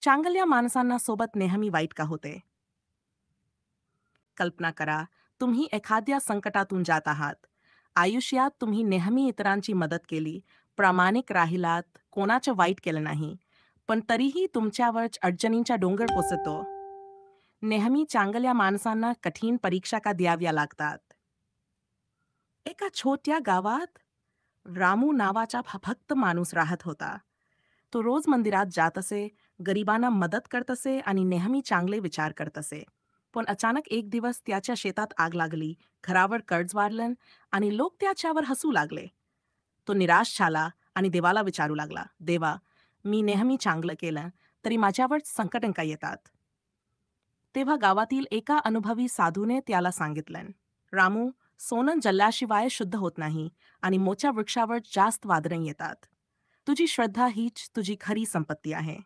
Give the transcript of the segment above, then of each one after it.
चांगल्या माणसांना सोबत नेहमी वाईट का होते? कल्पना करा, तुम्ही एखाद्या संकटातून जात आहात. आयुष्यात तुम्ही नेहमी इतरांची मदत केली, प्रामाणिक राहिलात, कोणाचं वाईट केलं नाही. पण तरीही तुमच्यावर अडचणींचा डोंगर कोसळतो. नेहमी चांगल्या माणसांना कठीण परीक्षा का द्याव्या लागतात? एका छोट्या गावात रामू नावाचा भक्त माणूस राहत होता. तो रोज मंदिरात जात असे, गरिबांना मदत करत असे आणि नेहमी चांगले विचार करत असे. पण अचानक एक दिवस त्याच्या शेतात आग लागली, घरावर कर्ज वाढलं आणि लोक त्याच्यावर हसू लागले. तो निराश झाला आणि देवाला विचारू लागला, देवा, मी नेहमी चांगलं केलं, तरी माझ्यावर संकटं का येतात? तेव्हा गावातील एका अनुभवी साधूने त्याला सांगितलं, रामू, सोनं जळल्याशिवाय शुद्ध होत नाही आणि मोठ्या वृक्षावर जास्त वादळं येतात. तुझी श्रद्धा हीच तुझी खरी संपत्ती आहे.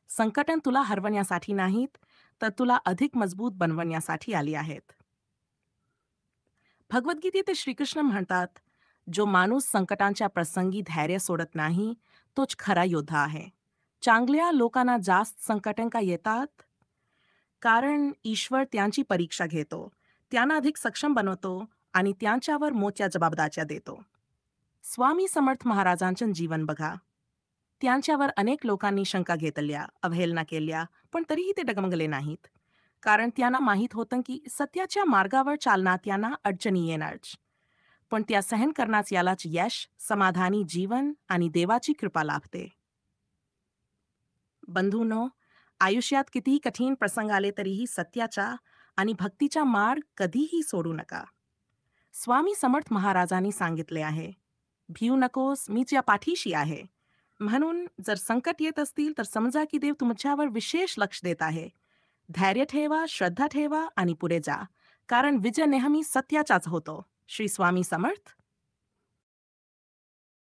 संकटं तुला हरवण्यासाठी नाहीत, तर तुला अधिक मजबूत बनवण्यासाठी आली आहेत. भगवद्गीतेत श्रीकृष्ण म्हणतात, जो माणूस संकटांच्या प्रसंगी धैर्य सोडत नाही, तोच खरा योद्धा आहे. चांगल्या लोकांना जास्त संकटं का येतात? कारण ईश्वर त्यांची परीक्षा घेतो, त्यांना अधिक सक्षम बनवतो आणि त्यांच्यावर मोठ्या जबाबदाऱ्या देतो. स्वामी समर्थ महाराजांचं जीवन बघा. त्यांच्यावर अनेक लोकांनी शंका घेतल्या, अवहेलना केल्या, पण तरीही ते डगमगले नाहीत. कारण त्यांना माहीत होतं की सत्याच्या मार्गावर चालण्यात त्यांना अडचणी येणारच. पण त्या सहन करण्यास यालाच यश, समाधानी जीवन आणि देवाची कृपा लाभते. बंधूंनो, आयुष्यात कितीही कठीण प्रसंग आले तरीही सत्याचा आणि भक्तीचा मार्ग कधीही सोडू नका. स्वामी समर्थ महाराजांनी सांगितले आहे, भिऊ नकोस, मी तुझ्या पाठीशी आहे. म्हणून जर संकट येत असतील तर समजा की देव तुमच्यावर विशेष लक्ष देत आहे. धैर्य ठेवा, श्रद्धा ठेवा आणि पुढे जा. कारण विजय नेहमी सत्याचाच होतो. श्री स्वामी समर्थ.